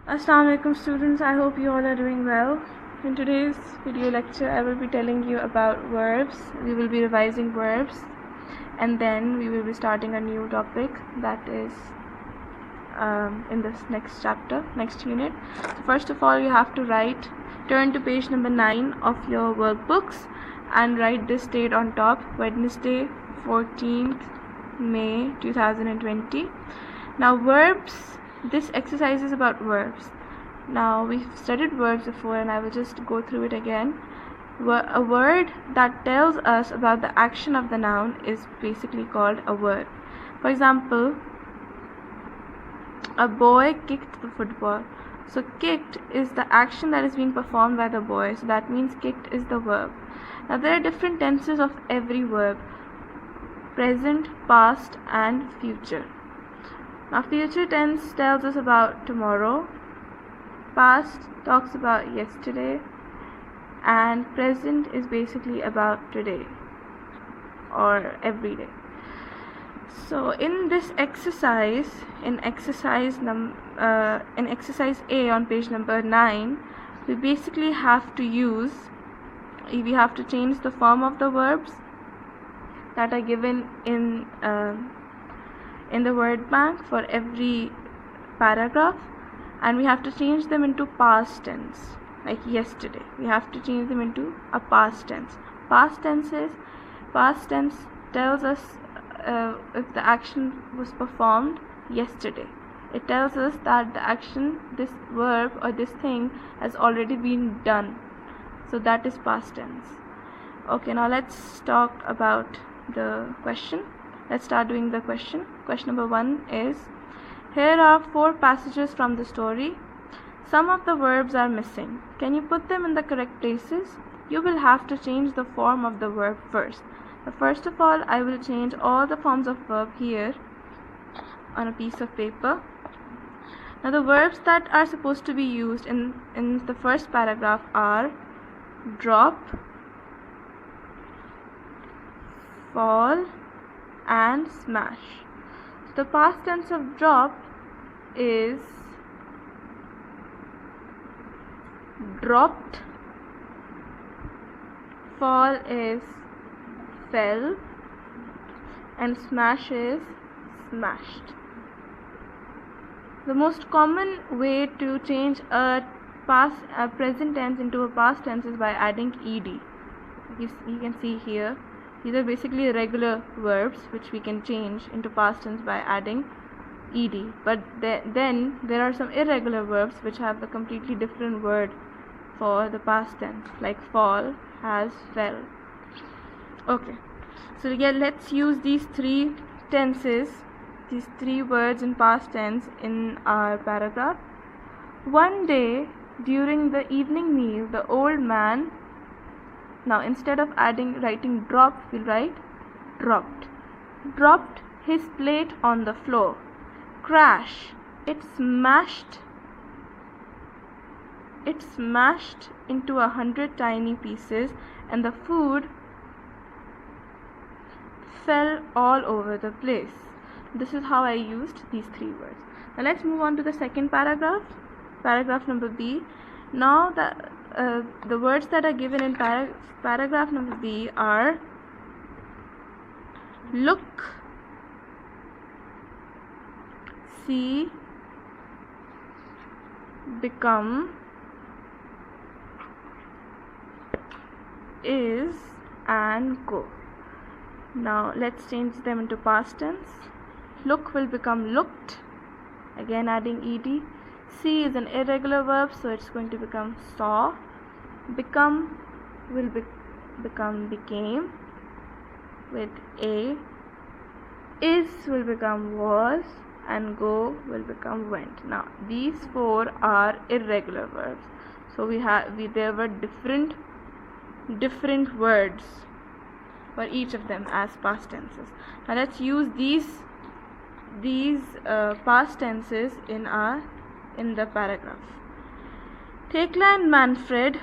Assalamu alaikum students, I hope you all are doing well. In today's video lecture I will be telling you about verbs. We will be revising verbs and then we will be starting a new topic that is in this next chapter, next unit. So first of all you have to turn to page number 9 of your workbooks and write this date on top, Wednesday 14th May 2020. Now verbs, this exercise is about verbs. Now we've studied verbs before and I will just go through it again. A word that tells us about the action of the noun is basically called a verb. For example, a boy kicked the football. So kicked is the action that is being performed by the boy, so that means kicked is the verb. Now there are different tenses of every verb: present, past and future. Now future tense tells us about tomorrow, past talks about yesterday, and present is basically about today or every day. So in this exercise, in exercise A on page number 9, we basically have to change the form of the verbs that are given in the word bank for every paragraph, and we have to change them into past tense, like yesterday. We have to change them into a past tense. Past tense tells us if the action was performed yesterday. It tells us that the action, this verb or this thing, has already been done. So that is past tense. Okay, now let's talk about the question. Let's start doing the question. Question number 1 is: here are 4 passages from the story. Some of the verbs are missing. Can you put them in the correct places? You will have to change the form of the verb first. So first of all, I will change all the forms of verb here on a piece of paper. Now the verbs that are supposed to be used in the first paragraph are drop, fall and smash. The past tense of drop is dropped, fall is fell, and smash is smashed. The most common way to change a present tense into a past tense is by adding ed. You can see here, these are basically regular verbs which we can change into past tense by adding ed. But then there are some irregular verbs which have a completely different word for the past tense, like fall has fell. Okay, so again, let's use these 3 tenses, these 3 words in past tense in our paragraph. One day during the evening meal, the old man, now instead of writing dropped, we'll write dropped his plate on the floor. Crash, it smashed into 100 tiny pieces, and the food fell all over the place. This is how I used these 3 words. Now let's move on to the second paragraph number B. Now the words that are given in paragraph number B are look, see, become, is and go. Now let's change them into past tense. Look will become looked, again adding ed. See is an irregular verb, so it's going to become saw. Become will become became with a. Is will become was, and go will become went. Now these 4 are irregular verbs, so there were different words for each of them as past tenses. Now let's use these past tenses in the paragraph. Tekla and Manfred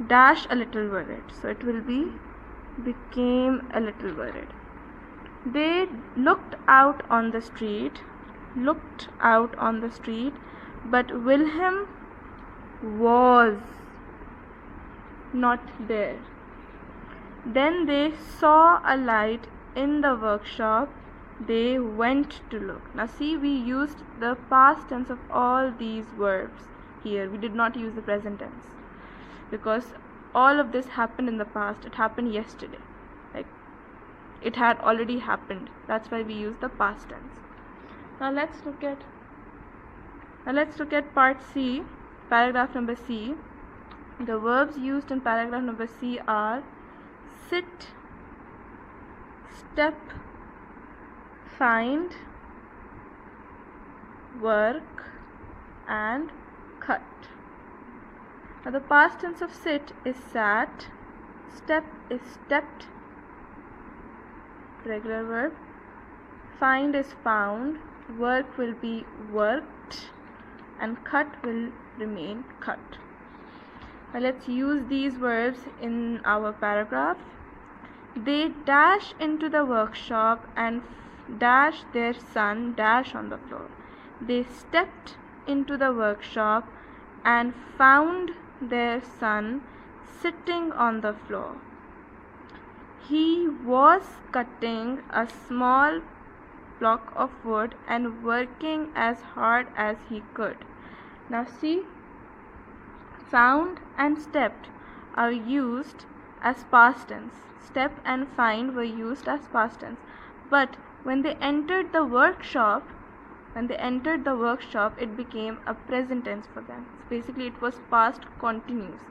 dash a little worried, so it will be became a little worried. They looked out on the street but Wilhelm was not there. Then they saw a light in the workshop. They went to look. Now see, we used the past tense of all these verbs here. We did not use the present tense because all of this happened in the past. It happened yesterday. Like, it had already happened. That's why we use the past tense. Now let's look at part C, paragraph number C. The verbs used in paragraph number C are sit, step, find, work, and cut. Now the past tense of sit is sat, step is stepped, regular verb, find is found, work will be worked, and cut will remain cut. Now let's use these verbs in our paragraph. They dash into the workshop and dash their son dash on the floor. They stepped into the workshop and found their son sitting on the floor. He was cutting a small block of wood and working as hard as he could. Now see, found and stepped are used as past tense. Step and find were used as past tense. But when they entered the workshop, it became a present tense for them. So basically, it was past continuous.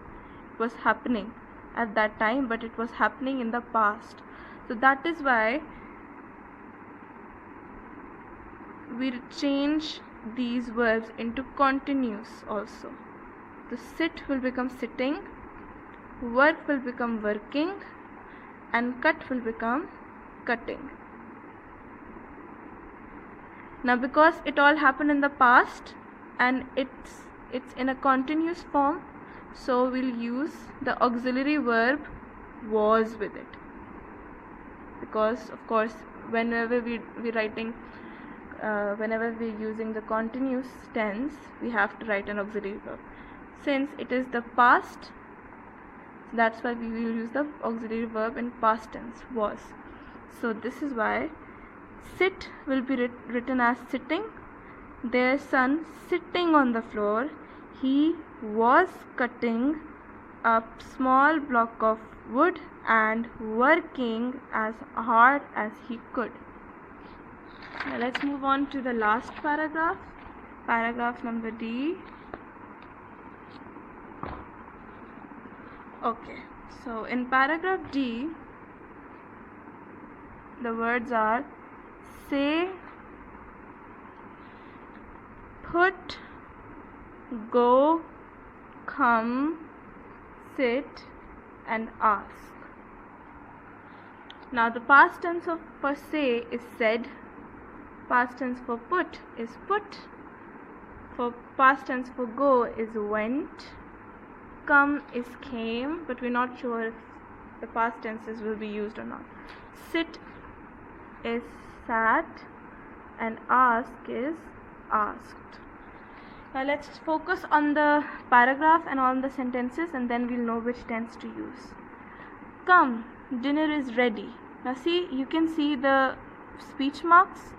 It was happening at that time, but it was happening in the past. So that is why we change these verbs into continuous also. The sit will become sitting, work will become working, and cut will become cutting. Now because it all happened in the past and it's in a continuous form, so we'll use the auxiliary verb was with it. Because of course whenever we're writing whenever we're using the continuous tense, we have to write an auxiliary verb. Since it is the past, that's why we will use the auxiliary verb in past tense, was. So this is why sit will be written as sitting, their son sitting on the floor, he was cutting a small block of wood and working as hard as he could. Now let's move on to the last paragraph, paragraph number D. Okay, so in paragraph D, the words are say, put, go, come, sit, and ask. Now the past tense for say is said, past tense for put is put, for past tense for go is went, come is came, but we're not sure if the past tenses will be used or not. Sit is sat, and ask is asked. Now let's focus on the paragraph and on the sentences, and then we'll know which tense to use. Come, dinner is ready. Now see, you can see the speech marks.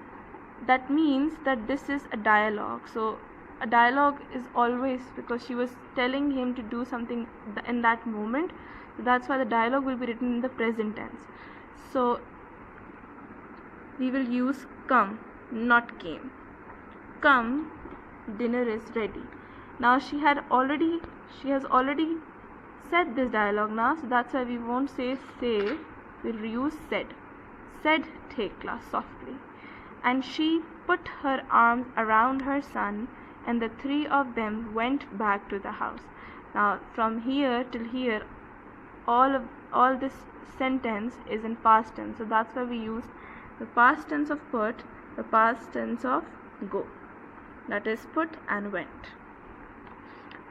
That means that this is a dialogue. So a dialogue is always, because she was telling him to do something in that moment, so that's why the dialogue will be written in the present tense. So we will use come, not came. Come, dinner is ready. Now she has already said this dialogue now, so that's why we won't say, we'll use said. Said Thekla softly, and she put her arms around her son, and the three of them went back to the house. Now from here till here, all this sentence is in past tense, so that's why we use the past tense of put, the past tense of go, that is put and went.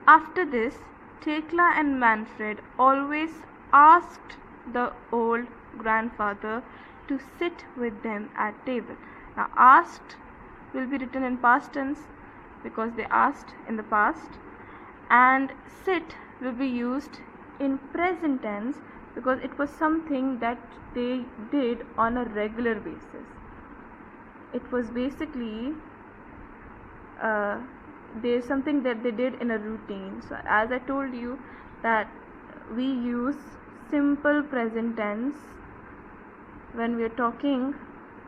After this, Thekla and Manfred always asked the old grandfather to sit with them at table. Now asked will be written in past tense because they asked in the past, and sit will be used in present tense because it was something that they did on a regular basis. It was basically there's something that they did in a routine. So as I told you that we use simple present tense when we are talking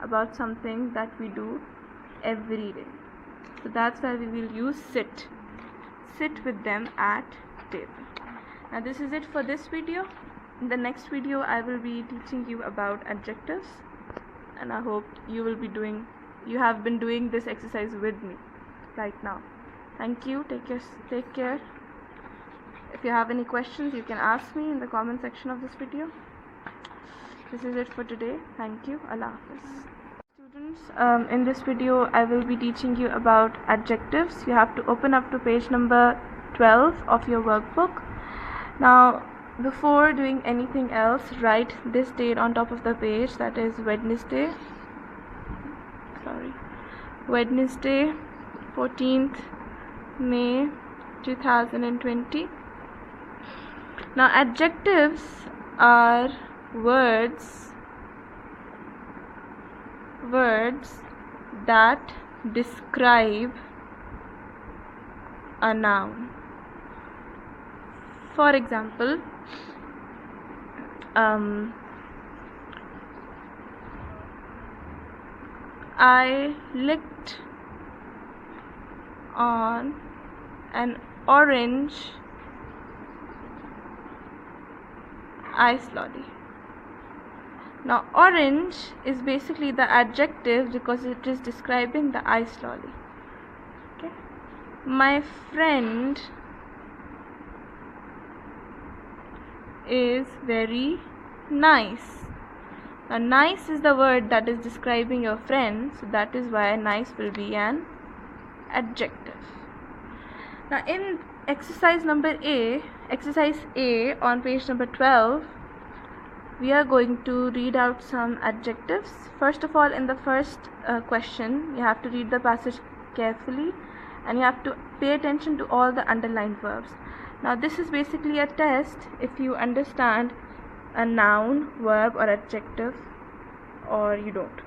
about something that we do every day. So that's why we will use sit with them at table. Now this is it for this video. In the next video I will be teaching you about adjectives, and I hope you have been doing this exercise with me right now. Thank you. Take care. If you have any questions, you can ask me in the comment section of this video. This is it for today. Thank you. Allah Hafiz. Students, in this video I will be teaching you about adjectives. You have to open up to page number 12 of your workbook. Now before doing anything else, write this date on top of the page, that is Wednesday 14th May 2020. Now adjectives are words that describe a noun. For example, I licked on an orange ice lolly. Now orange is basically the adjective because it is describing the ice lolly. Okay. My friend is very nice. Now nice is the word that is describing your friend, so that is why nice will be an adjective. Now in exercise A on page number 12, we are going to read out some adjectives. First of all, in the first question, you have to read the passage carefully and you have to pay attention to all the underlined verbs. Now this is basically a test if you understand a noun, verb or adjective or you don't.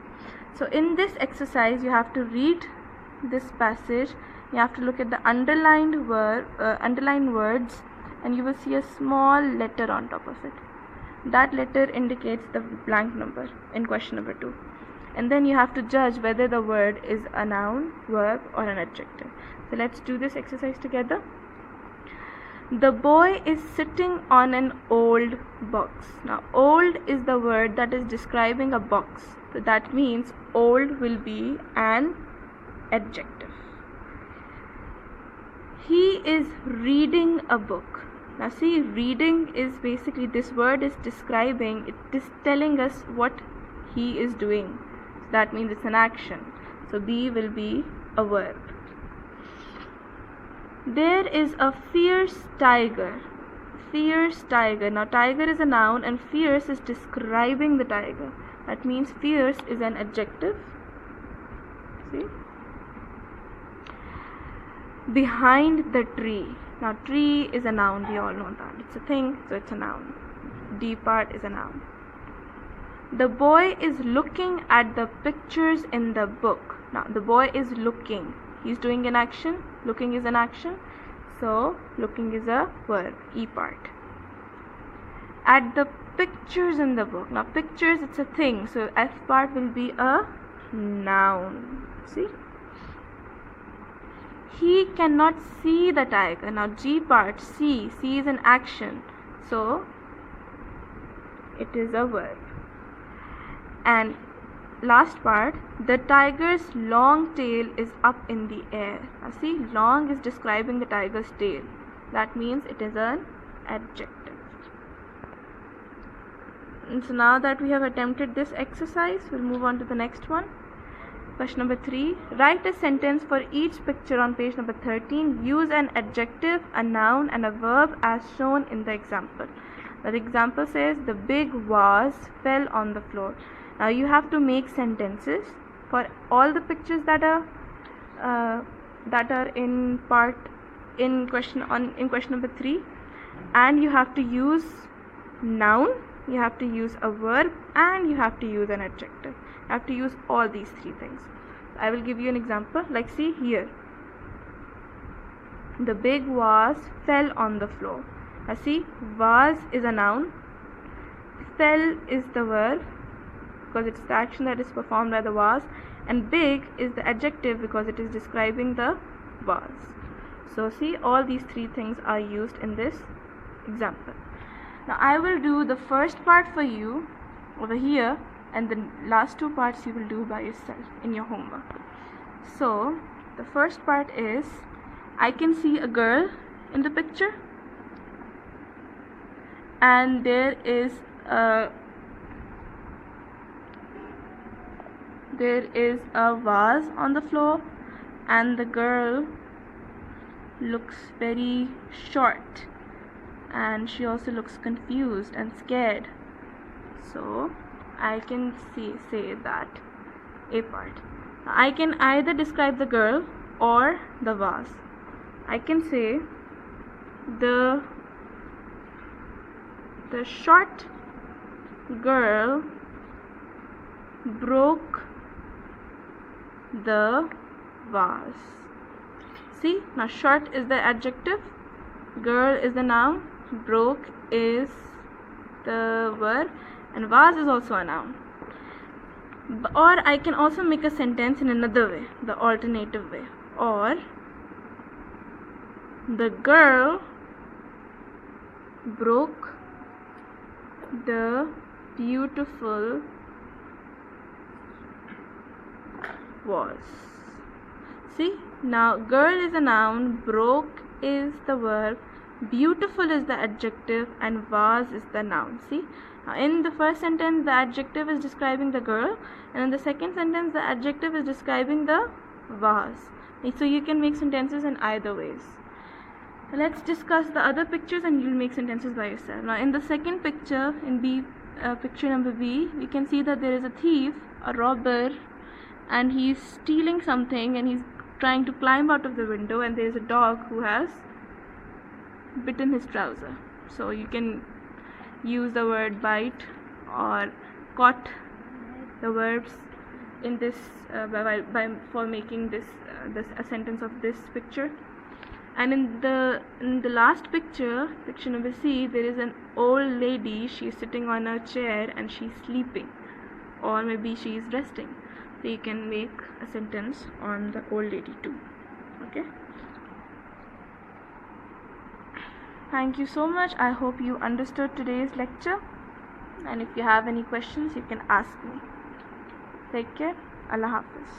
So in this exercise you have to read this passage, you have to look at the underlined words, and you will see a small letter on top of it. That letter indicates the blank number in question number 2, and then you have to judge whether the word is a noun, verb or an adjective. So let's do this exercise together. The boy is sitting on an old box. Now old is the word that is describing a box, so that means old will be an adjective. He is reading a book. Now see, reading is basically, this word is describing, it is telling us what he is doing, so that means it's an action, so be will be a verb. There is a fierce tiger. Now tiger is a noun and fierce is describing the tiger, that means fierce is an adjective. See, behind the tree. Now tree is a noun, we all know that, it's a thing, so it's a noun. D part is a noun. The boy is looking at the pictures in the book. Now the boy is looking, he's doing an action, looking is an action, so looking is a verb, E part. At the pictures in the book. Now pictures, it's a thing, so F part will be a noun. See, he cannot see the tiger. Now G part, see is an action, so it is a verb. And last part, the tiger's long tail is up in the air. Now see, long is describing the tiger's tail, that means it is an adjective. And so now that we have attempted this exercise, we'll move on to the next one. Question number 3. Write a sentence for each picture on page number 13. Use an adjective, a noun and a verb as shown in the example. The example says the big vase fell on the floor. Now you have to make sentences for all the pictures that are that are in question number 3, and you have to use noun, you have to use a verb, and you have to use an adjective. You have to use all these 3 things. I will give you an example. Like, see here, the big vase fell on the floor. Now see, vase is a noun, fell is the verb because it's the action that is performed by the vase, and big is the adjective because it is describing the vase. So see, all these 3 things are used in this example. Now I will do the first part for you over here, and the last 2 parts you will do by yourself in your homework. So the first part is, I can see a girl in the picture, and there is a vase on the floor, and the girl looks very short, and she also looks confused and scared. So I can say that a part. I can either describe the girl or the vase. I can say the short girl broke the vase. See, now short is the adjective, girl is the noun, broke is the verb, and vase is also a noun. Or I can also make a sentence in another way, the alternative way. Or the girl broke the beautiful vase. See, now girl is a noun, broke is the verb, beautiful is the adjective, and vase is the noun. See, now in the first sentence the adjective is describing the girl, and in the second sentence the adjective is describing the vase. So you can make sentences in either ways. Let's discuss the other pictures and you'll make sentences by yourself. Now in the second picture, in picture number B, we can see that there is a thief, a robber, and he's stealing something, and he's trying to climb out of the window, and there is a dog who has bitten his trouser. So you can use the word bite or caught, the verbs in this for making this a sentence of this picture. And in the last picture number C, there is an old lady. She is sitting on a chair and she's sleeping, or maybe she is resting. So you can make a sentence on the old lady too. Okay, thank you so much. I hope you understood today's lecture, and if you have any questions you can ask me. Take care. Allah Hafiz.